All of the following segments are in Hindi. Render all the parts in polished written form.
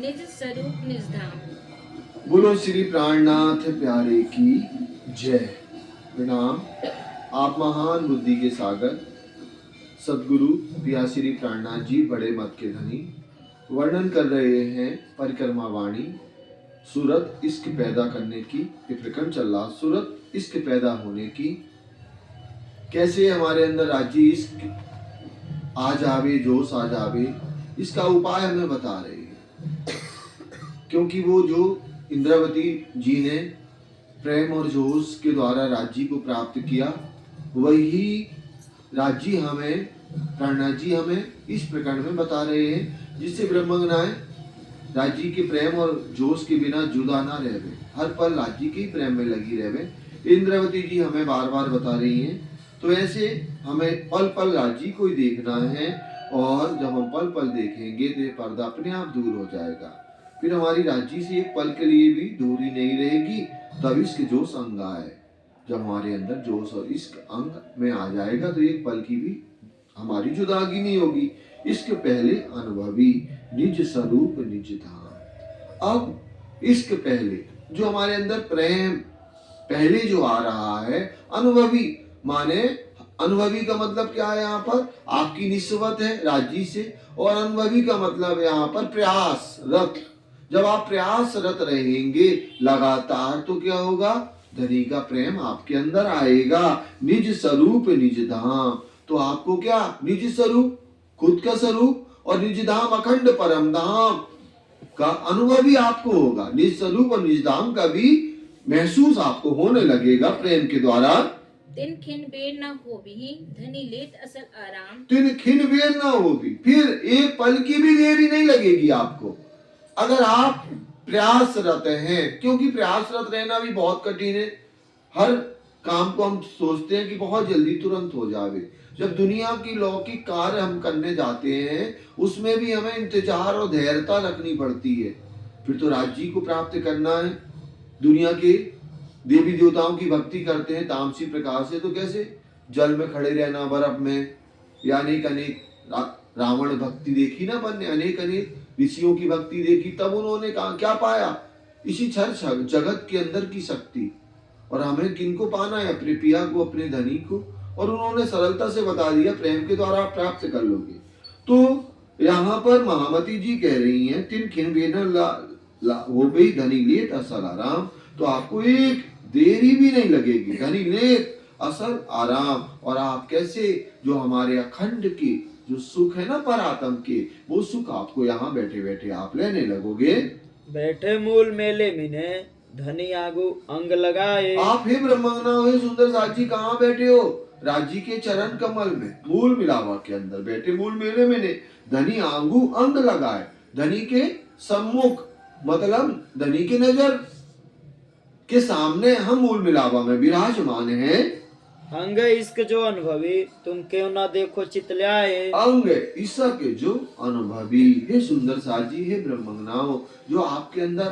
निज स्वरूप निज धाम। बोलो श्री प्राणनाथ प्यारे की जय। प्रणाम। आप महान बुद्धि के सागर सदगुरु पिया श्री प्राणनाथ जी बड़े मत के धनी वर्णन कर रहे हैं परिक्रमा वाणी सूरत इश्क पैदा करने की। ये प्रकरण चल रहा सूरत इश्क पैदा होने की, कैसे हमारे अंदर राज्य इश्क आ जावे, जोश आ जावे, इसका उपाय हमें बता रहे हैं। क्योंकि वो जो इंद्रावती जी ने प्रेम और जोश के द्वारा राज्य को प्राप्त किया, वही राज्य हमें प्राणनाथ जी हमें इस प्रकरण में बता रहे हैं, जिससे ब्रह्मज्ञान राज्य के प्रेम और जोश के बिना जुदा ना रहे, हर पल राज्य के प्रेम में लगी रहे। इंद्रावती जी हमें बार बार बता रही हैं। तो ऐसे हमें पल पल राज्य को ही देखना है, और जब हम पल पल देखेंगे तो ये पर्दा अपने आप दूर हो जाएगा। फिर हमारी राज्य से एक पल के लिए भी दूरी नहीं रहेगी। तब इश्क जोश अंग आए, जब हमारे अंदर जोश और इश्क अंग में आ जाएगा तो एक पल की भी हमारी जुदागी नहीं होगी। इश्क पहले अनुभवी, निज स्वरूप निज धाम। अब इश्क पहले, जो हमारे अंदर प्रेम पहले जो आ रहा है, अनुभवी माने अनुभवी का मतलब क्या है? यहाँ पर आपकी निस्बत है राज्य से, और अनुभवी का मतलब यहाँ पर प्रयासरत। जब आप प्रयासरत रहेंगे लगातार तो क्या होगा? धनी का प्रेम आपके अंदर आएगा। निज स्वरूप निज धाम, तो आपको क्या? निज स्वरूप खुद का स्वरूप, और निज धाम अखंड परम धाम का अनुभव भी आपको होगा। निज स्वरूप और निज धाम का भी महसूस आपको होने लगेगा प्रेम के द्वारा। तिन खिन बेर न होबी, धनी लेत असल आराम। तिन खिन बेर न होबी, फिर एक पल की भी देरी नहीं लगेगी आपको, अगर आप प्रयासरत हैं। क्योंकि प्रयासरत रहना भी बहुत कठिन है। हर काम को हम सोचते हैं कि बहुत जल्दी तुरंत हो जावे। जब दुनिया की लौकिक कार्य हम करने जाते हैं, उसमें भी हमें इंतजार और धैर्यता रखनी पड़ती है। फिर तो राज्य को प्राप्त करना है। दुनिया के देवी देवताओं की भक्ति करते हैं तामसी प्रकार से, तो कैसे? जल में खड़े रहना, बर्फ में, या अनेक अनेक रावण भक्ति देखी ना बन्ने, अनेक अनेक ऋषियों की भक्ति देखी, तब उन्होंने कहा क्या पाया? इसी क्षर जगत के अंदर की शक्ति। और हमें किनको पाना है? अपने पिया को, अपने धनी को। और उन्होंने सरलता से बता दिया, प्रेम के द्वारा आप प्राप्त कर लोगे। तो यहाँ पर महामती जी कह रही हैं, तिन खिन बेन वो भी धनी लेत असल आराम, तो आपको एक देरी भी नहीं लगेगी। धनी लेत असल आराम, और आप कैसे जो हमारे अखंड के जो सुख है ना परात्म के, वो सुख आपको यहाँ बैठे बैठे आप लेने लगोगे। बैठे मूल मेले मिने, धनी आगू अंग लगाए। आप हे ब्रह्मज्ञान हुए सुंदर साजी कहाँ बैठे हो? राज्य के चरण कमल में, मूल मिलावा के अंदर बैठे मूल मेले में ने, धनी आंगू अंग लगाए। धनी के सम्मुख मतलब धनी की नजर के सामने हम मूल मिलावा में विराजमान हैं। अंग इश्क जो अनुभवी, तुम क्यों ना देखो चितलाए। अंग इश्क जो अनुभवी, हे सुंदर साजी, हे ब्रह्मज्ञान, जो आपके अंदर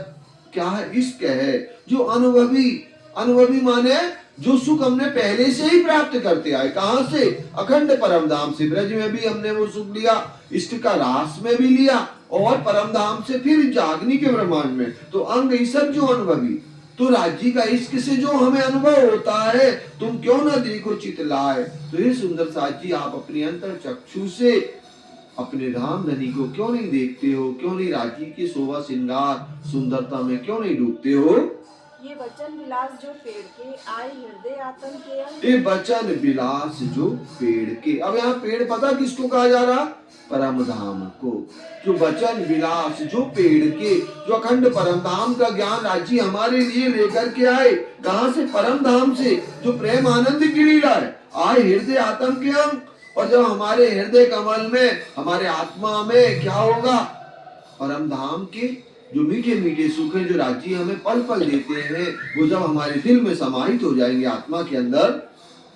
क्या है? इश्क है जो अनुभवी। अनुभवी माने जो सुख हमने पहले से ही प्राप्त करते आए। कहां से? अखंड परम धाम से। ब्रज में भी हमने वो सुख लिया, इष्ट का रास में भी लिया, और परम धाम से फिर जागनी के ब्रह्मांड में। तो अंग ईश्वर जो अनुभवी, तो राज्य का इश्क से जो हमें अनुभव होता है, तुम क्यों ना देखो चितलाए। तो ये सुंदर साजी, आप अपने अंतर चक्षु से अपने धाम धनी को क्यों नहीं देखते हो? क्यों नहीं राज्य की शोभा श्रृंगार सुंदरता में क्यों नहीं डूबते हो? ये वचन विलास जो पेड़ के आए हृदय आतन के। ये वचन विलास जो पेड़ के, अब यहाँ पेड़ पता किसको कहा जा रहा? परम धाम को। जो वचन विलास जो पेड़ के, जो अखंड परम धाम का ज्ञान राज्य हमारे लिए लेकर के आए। कहां से? परम धाम से, जो प्रेम आनंद की लीला है। आए हृदय आत्म के अंग, और जब हमारे हृदय कमल में, हमारे आत्मा में क्या होगा? परम धाम के जो मीठे मीठे सुख हैं, जो राज्य हमें पल पल देते हैं, वो जब हमारे दिल में समाहित हो जाएंगे आत्मा के अंदर,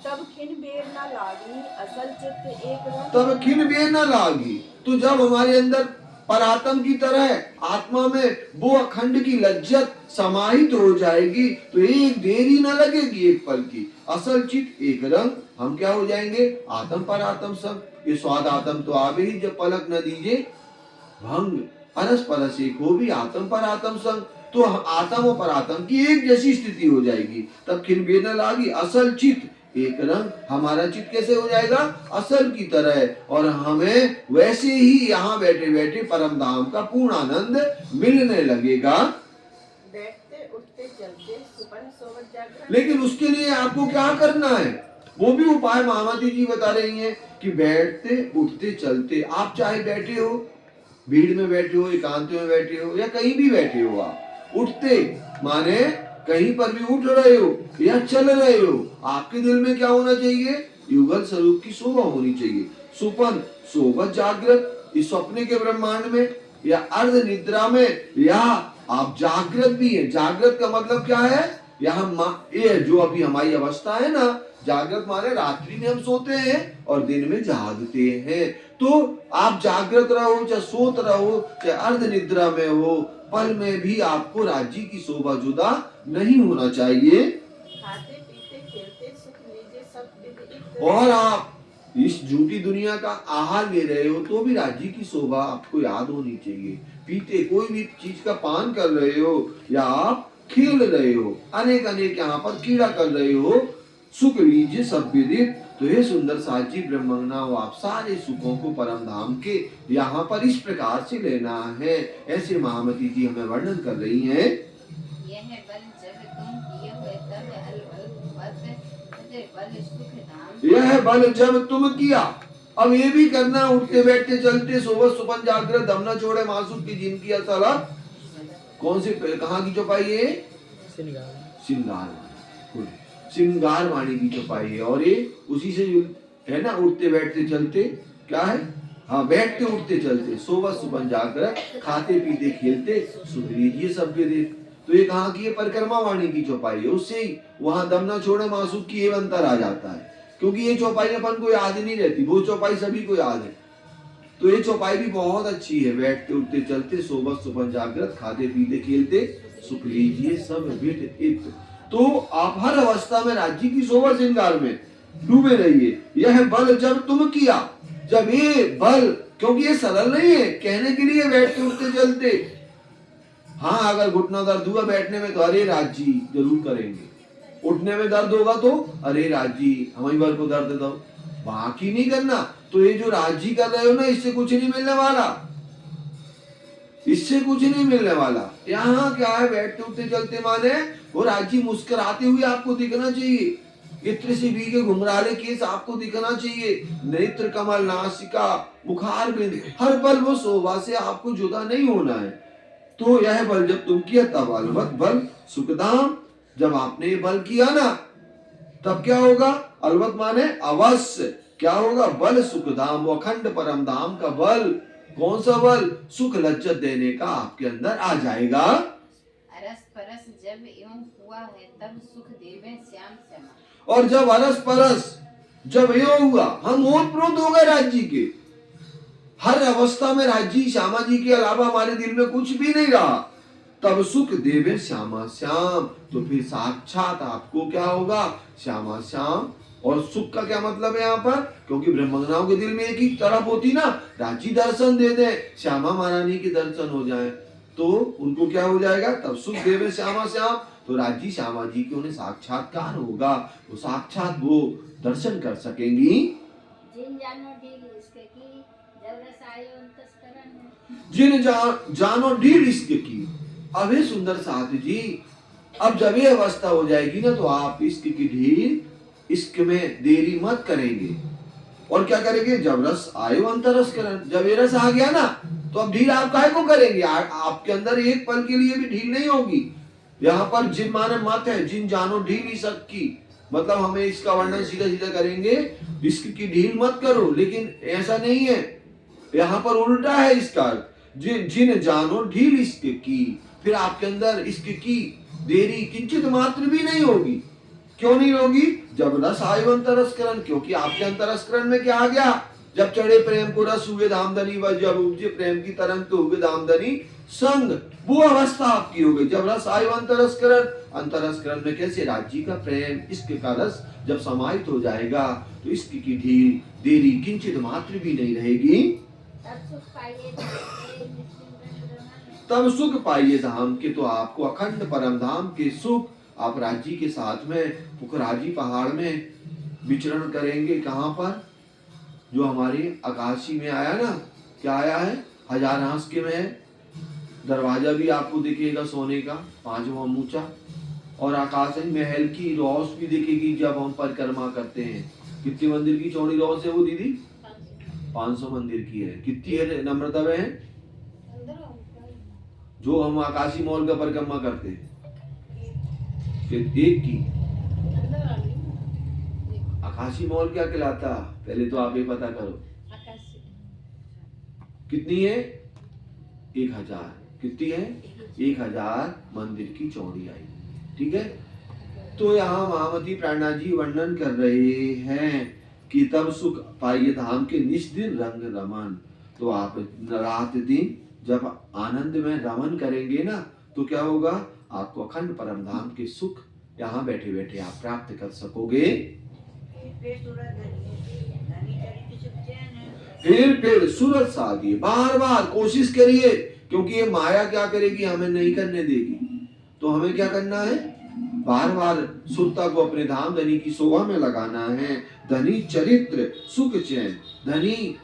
तब खिन बेर न लागी असल चित्त एक रंग। तब खिन बेर न लागी, तो जब हमारे अंदर परात्म की तरह आत्मा में वो अखंड की लज्जत समाहित हो जाएगी, तो एक देरी न लगेगी, एक पल की। असल चित्त एक रंग, हम क्या हो जाएंगे? आत्म परात्म सब। ये स्वाद आत्म तो आवे ही जब पलक न दीजिए भंग। अरस परस एक हो भी आत्म पर आत्म संग, तो आत्म और परात्म की एक जैसी स्थिति हो जाएगी। तब खिन बेद न लागी असल चित एक रंग, हमारा चित कैसे हो जाएगा? असल की तरह, और हमें वैसे ही यहाँ बैठे बैठे परम धाम का पूर्ण आनंद मिलने लगेगा। बैठते उठते चलते सुपन सोवत जागरण। लेकिन उसके लिए आपको क्या करना है, वो भी उपाय महामती जी बता रही हैं कि बैठते उठते चलते, आप चाहे बैठे हो, भीड़ में बैठे हो, एकांत में बैठे हो, या कहीं भी बैठे हो, आप उठते माने कहीं पर भी उठ रहे हो या चल रहे हो, आपके दिल में क्या होना चाहिए? युगल स्वरूप की शोभा होनी चाहिए। सुपन सोवत जागृत, इस स्वप्न के ब्रह्मांड में या अर्ध निद्रा में, या आप जागृत भी है। जागृत का मतलब क्या है? यहाँ ये जो अभी हमारी अवस्था है ना, जागृत माने रात्रि में हम सोते हैं और दिन में जागते हैं। तो आप जागृत रहो चाहे सोत रहो चाहे अर्ध निद्रा में हो, पल में भी आपको राज्य की शोभा जुदा नहीं होना चाहिए। खाते पीते खेलते सुख लीजिए सब विदित। और आप इस झूठी दुनिया का आहार ले रहे हो तो भी राज्य की शोभा आपको याद होनी चाहिए। पीते कोई भी चीज का पान कर रहे हो या आप खेल रहे हो, अनेक अनेक यहाँ पर कीड़ा कर रहे हो, सुख लीजिए सब विदित। तो ये सुंदर साची ब्रह्मंगना हो, आप सारे सुखों को परम धाम के यहाँ पर इस प्रकार से लेना है। ऐसे महामती जी हमें वर्णन कर रही हैं। यह बल जब तुम किए हुए तब बल सुख धाम। यह बल जब तुम किया, अब ये भी करना, उठते बैठते चलते सोवत सुपन जागृत, दम न छोड़े मासूक की जिनकी असल। कौन सी कहाँ की चौपाई है? श्रृंगार वाणी की चौपाई है, और ये उसी से है ना, उठते बैठते चलते क्या है? हाँ, बैठते उठते चलते सोवत सुपन जागृत, खाते पीते खेलते सुख लीजिए सब विदित। तो ये कहाँ की है? परिक्रमा वाणी की चौपाई है, उससे ही वहां दम न छोड़े मासूक की एवं अंतर आ जाता है, क्योंकि ये चौपाई अपन को याद नहीं रहती, वो चौपाई सभी को याद है। तो ये चौपाई भी बहुत अच्छी है। बैठते उठते चलते सोवत सुपन जागृत, खाते पीते खेलते सुख लीजिए सब विदित। तो आप हर अवस्था में राज्य की शोभा श्रृंगार में डूबे रहिए। यह बल जब तुम किया, जब ये बल, क्योंकि ये सरल नहीं है कहने के लिए बैठते उठते चलते। हाँ, अगर घुटना दर्द हुआ बैठने में तो अरे राजी जरूर करेंगे, उठने में दर्द होगा तो अरे राजी हमारी बार को दर्द दो, बाकी नहीं करना। तो ये जो राजी कर रहे हो ना, इससे कुछ नहीं मिलने वाला, इससे कुछ नहीं मिलने वाला। यहाँ क्या है? बैठते उठते चलते माने वो राजी मुस्कुराते हुए आपको दिखना चाहिए, इत्र से भीगे घुंघराले केस आपको दिखना चाहिए, नेत्र कमल, नासिका, मुखार बिंद, हर पल वो शोभा से आपको जुदा नहीं होना है। तो यह बल जब तुम किया तब अलवत बल सुखधाम, जब आपने ये बल किया ना तब क्या होगा? अलवत माने अवश्य क्या होगा? बल सुखधाम, अखंड परम धाम का बल। कौन सा बल? सुख लज्जत देने का आपके अंदर आ जाएगा। अरस परस जब यूं हुआ है तब सुख देवे श्याम श्यामा। और जब अरस परस जब यो हुआ, हम ओतप्रोत हो गए राज्य के, हर अवस्था में राज्य श्यामा जी के अलावा हमारे दिल में कुछ भी नहीं रहा, तब सुख देवे श्यामा श्याम। तो फिर साक्षात आपको क्या होगा? श्यामा श्याम। और सुख का क्या मतलब है यहाँ पर? क्योंकि ब्रह्मंगनाओं के दिल में एक ही तरफ होती ना, राज्य दर्शन दे दे, श्यामा महारानी के दर्शन हो जाए तो उनको क्या हो जाएगा? तब सुख देवे श्यामा श्याम। तो राज्य श्यामा जी के उन्हें साक्षात्कार होगा, वो साक्षात वो दर्शन कर सकेंगी। जिन जानो ढील इसके की जब रस आयो अंतस्करण। जिन जानो ढील इश्क की। अब ये सुंदर साथ जी, अब जब ये अवस्था हो जाएगी ना, तो आप इश्क की ढील, इश्क में देरी मत करेंगे। और क्या करेंगे? जब रस आयो अंतरस करण, जब ये रस आ गया ना, तो अब ढील आप काहे को करेंगे? आपके अंदर एक पल के लिए भी ढील नहीं होगी। यहाँ पर जिन माने मत है, जिन जानो ढील इश्क की, मतलब हमें इसका वर्णन सीधा सीधा करेंगे, इश्क की ढील मत करो, लेकिन ऐसा नहीं है, यहाँ पर उल्टा है इसका। जिन जानो ढील इश्क की, फिर आपके अंदर इश्क की देरी किंचित मात्र भी नहीं होगी। क्यों नहीं होगी? जब रस आयो अंतरस्करण, क्योंकि आपके अंतरस्करण में क्या आ गया? जब चढ़े प्रेम को रस हुए धामधनी, व जब उपजे प्रेम की तरंग तो हुए धामधनी संग, वो अवस्था आपकी हो गई। जब रस आयो अंतरस्करण, अंतरस्करण में कैसे? राज्य का प्रेम, इश्क का रस जब समाहित हो जाएगा तो इश्क की ढील देरी किंचित मात्र भी नहीं रहेगी। तब सुख पाइए धाम के, तो आपको अखंड परम धाम के सुख आप राज्य के साथ में पुखराजी पहाड़ में विचरण करेंगे। कहाँ पर? जो हमारी आकाशी में आया ना, क्या आया है? हजार हांस के में दरवाजा भी आपको दिखेगा सोने का 5वां ऊंचा, और आकाश महल की रौस भी दिखेगी जब हम परिक्रमा करते हैं। कितनी मंदिर की चौड़ी रौस है वो दीदी? 500 मंदिर की है। कितनी है नम्रता बहन जो हम आकाशी मॉल का परिक्रमा करते हैं? एक की। आकाशी मॉल क्या कहलाता? पहले तो आप ये पता करो कितनी है? 1000। कितनी है? 1000 मंदिर की चौड़ाई। ठीक है, तो यहाँ महामती प्राणा जी वर्णन कर रहे हैं कि तब सुख पाइए धाम के निष्दिन रंग रमन। तो आप रात दिन जब आनंद में रमन करेंगे ना, तो क्या होगा? आपको अखंड परम धाम के सुख यहाँ बैठे बैठे आप प्राप्त कर सकोगे। फिर सूरत साधिए, बार बार कोशिश करिए, क्योंकि ये माया क्या करेगी? हमें नहीं करने देगी। तो हमें क्या करना है? बार बार सुरता को अपने धाम धनी की शोभा में लगाना है। धनी चरित्र सुख चैन, धनी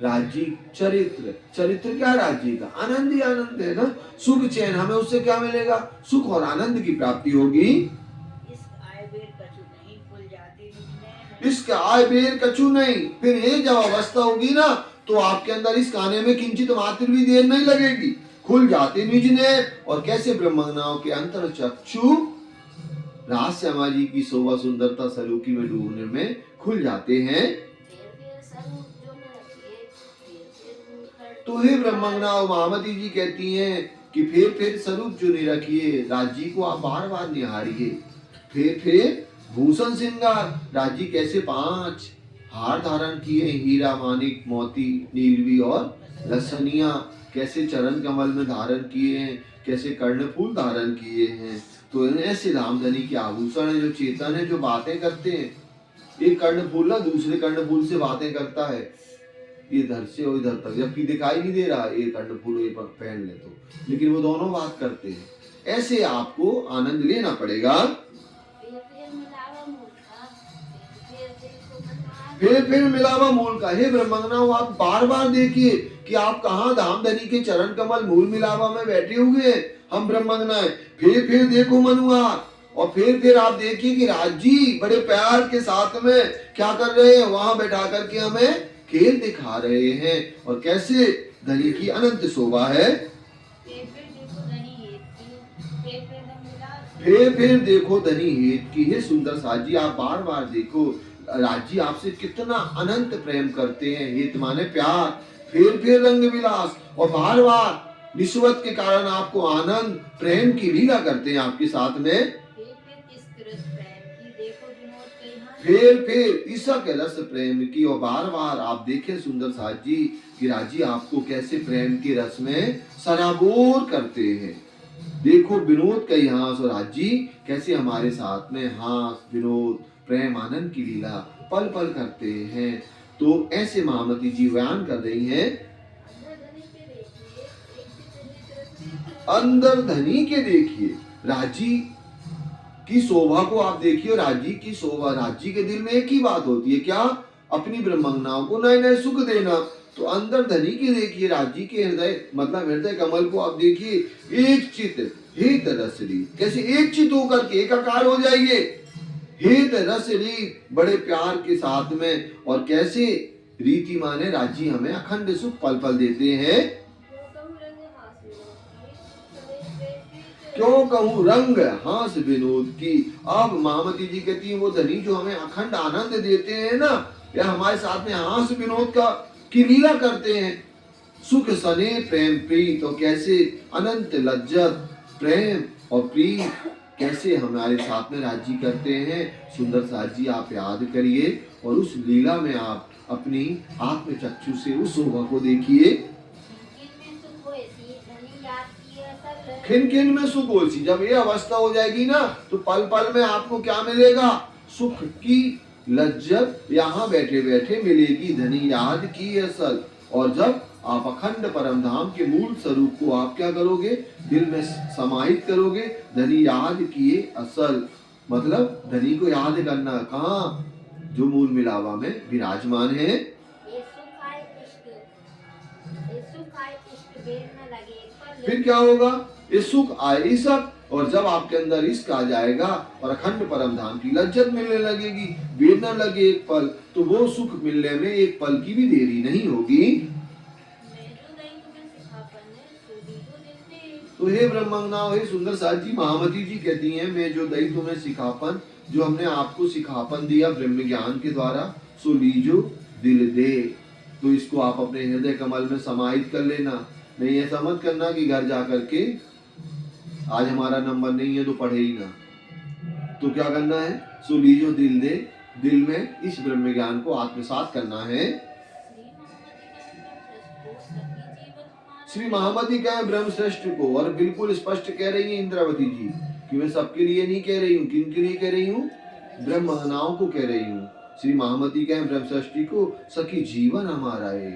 राज्य चरित्र, चरित्र क्या? राज्य का आनंद ही आनंद है ना। सुख चैन, हमें उससे क्या मिलेगा? सुख और आनंद की प्राप्ति होगी। इसका आय बेर कछु नहीं। फिर ये जब अवस्था होगी ना, तो आपके अंदर इस खाने में किंचित मात्र भी देर नहीं लगेगी। खुल जाते निज ने, और कैसे ब्रह्मज्ञानों के अंतर चक्षु राश्यामा जी की शोभा सुंदरता सरूकी में डूबने में खुल जाते हैं। तो हे ब्रह्मज्ञान, महामती जी कहती हैं कि फिर स्वरूप जो नहीं रखिए, राज्य को आप बार बार निहारिए। फिर भूषण श्रृंगार, राज्य कैसे 5 हार धारण किए, हीरा मानिक मोती नीलवी और लसनिया कैसे चरण कमल में धारण किए हैं, कैसे कर्णफूल धारण किए हैं। तो ऐसे रामधनी के आभूषण है, जो चेतन है, जो बातें करते हैं। एक कर्णफूल ना दूसरे कर्णफूल से बातें करता है, ये इधर से और इधर तक, जबकि दिखाई नहीं दे रहा ये कर्णफूल ये पहन ले तो, लेकिन वो दोनों बात करते हैं। ऐसे आपको आनंद लेना पड़ेगा। फिर मिलावा मूल का। हे ब्रह्मज्ञान, आप बार बार देखिए कि आप कहाँ धाम धनी के चरण कमल मूल मिलावा में बैठे हुए हैं। हम ब्रह्मज्ञान। फिर देखो मनुआ, और फिर आप देखिए कि राजी बड़े प्यार के साथ में क्या कर रहे हैं? वहां बैठा करके हमें खेल दिखा रहे हैं, और कैसे धनी की अनंत शोभा है। फिर देखो धनी हेत की। हे सुंदर साजी, आप बार बार देखो राज्य आपसे कितना अनंत प्रेम करते हैं। हित माने प्यार, फिर रंग विलास, और बार बार निस्वत के कारण आपको आनंद प्रेम की लीला करते हैं आपके साथ में। फिर ईसा के रस प्रेम की, और बार बार आप देखें सुंदर साथ जी कि राजी आपको कैसे प्रेम के रस में सराबोर करते हैं। देखो विनोद का हास, और राजी कैसे हमारे साथ में हास विनोद प्रेम आनंद की लीला पल पल करते हैं। तो ऐसे महामती जी बयान कर रही हैं, अंदर धनी के देखिए राजी की शोभा को आप देखिए। राज्य की शोभा, राज्य के दिल में एक ही बात होती है, क्या? अपनी ब्रह्मज्ञाओं को नए नए सुख देना। तो अंदर धनी के देखिए, राज्य के हृदय मतलब हृदय कमल को आप देखिए। एक चित हित रसरी, कैसे एक चित होकर के एकाकार हो जाइए। हित रसरी, बड़े प्यार के साथ में, और कैसे रीति माने राज्य हमें अखंड सुख पल पल देते हैं। क्यों कहूँ रंग हास विनोद की। अब महामती जी कहती है वो धनी जो हमें अखंड आनंद देते हैं ना, या हमारे साथ में हास विनोद की लीला करते हैं। सुख सने प्रेम प्रीत, तो कैसे अनंत लज्जत प्रेम और प्रीत कैसे हमारे साथ में राज्य करते हैं। सुंदर साथ जी आप याद करिए, और उस लीला में आप अपनी आत्म चक्षु से उस शोभा को देखिए। खिन खिन में सुख होसी, जब ये अवस्था हो जाएगी ना, तो पल पल में आपको क्या मिलेगा? सुख की लज्जत यहाँ बैठे बैठे मिलेगी। धनी याद की असल, और जब आप अखंड परम धाम के मूल स्वरूप को आप क्या करोगे, दिल में समाहित करोगे। धनी याद किए असल, मतलब धनी को याद करना, कहाँ, जो मूल मिलावा में विराजमान है। ये सुख आए इष्ट बेर न लगे एक पल। फिर क्या होगा, ये सुख आए ईसक, और जब आपके अंदर इश्क आ जाएगा और अखंड परम धाम की लज्जत मिलने लगेगी, बेर न लगे एक पल, तो वो सुख मिलने में एक पल की भी देरी नहीं होगी। तो हे ब्रह्मंगनाओं, हे सुंदर साथ जी, महामती जी कहती हैं, मैं जो दई तुम्हें सिखापन, जो हमने आपको सिखापन दिया ब्रह्म ज्ञान के द्वारा, सो लीजो दिल दे। तो इसको आप अपने हृदय कमल में समाहित कर लेना। नहीं ऐसा मत करना कि घर जा करके आज हमारा नंबर नहीं है तो पढ़े ही ना। तो क्या करना है, सो लीजो दिल दे, दिल में इस ब्रह्म ज्ञान को आत्मसात करना है। श्री महामती कह ब्रह्म श्रेष्ठ को, और बिल्कुल स्पष्ट कह रही है इंद्रावती जी कि मैं सबके लिए नहीं कह रही हूँ। किन के लिए कह रही हूँ, ब्रह्मंगनाओं को कह रही हूँ। श्री महामती कह ब्रह्म श्रेष्ठी को, सखी जीवन हमारा है।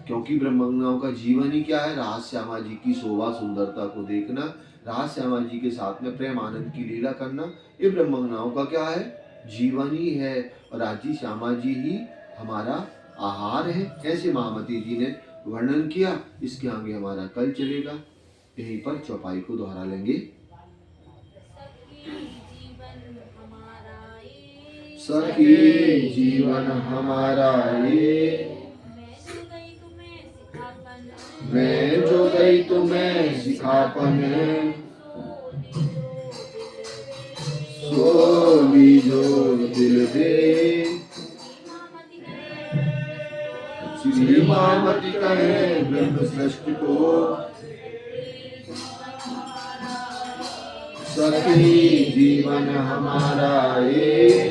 क्योंकि ब्रह्मंगनाओं का जीवन ही क्या है, राज श्यामा जी की शोभा सुंदरता को देखना, राज श्यामा जी के साथ में प्रेम आनंद की लीला करना, ये ब्रह्मंगनाओं का क्या है, जीवन ही है। और राजी श्यामा जी ही हमारा आहार है। ऐसे महामती जी ने वर्णन किया। इसके आगे हमारा कल चलेगा, यहीं पर चौपाई को दोहरा लेंगे। सखी जीवन हमारा ये, मैं जो गई तुम्हें सिखापन, सो लीजो दिल दे। श्री महामती कहे ब्रह्म श्रेष्ठ को, सखी जीवन हमारा ये,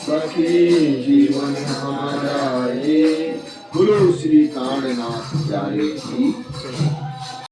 सखी जीवन हमारा ये। बोलो श्री कांडनाथ प्यारे की।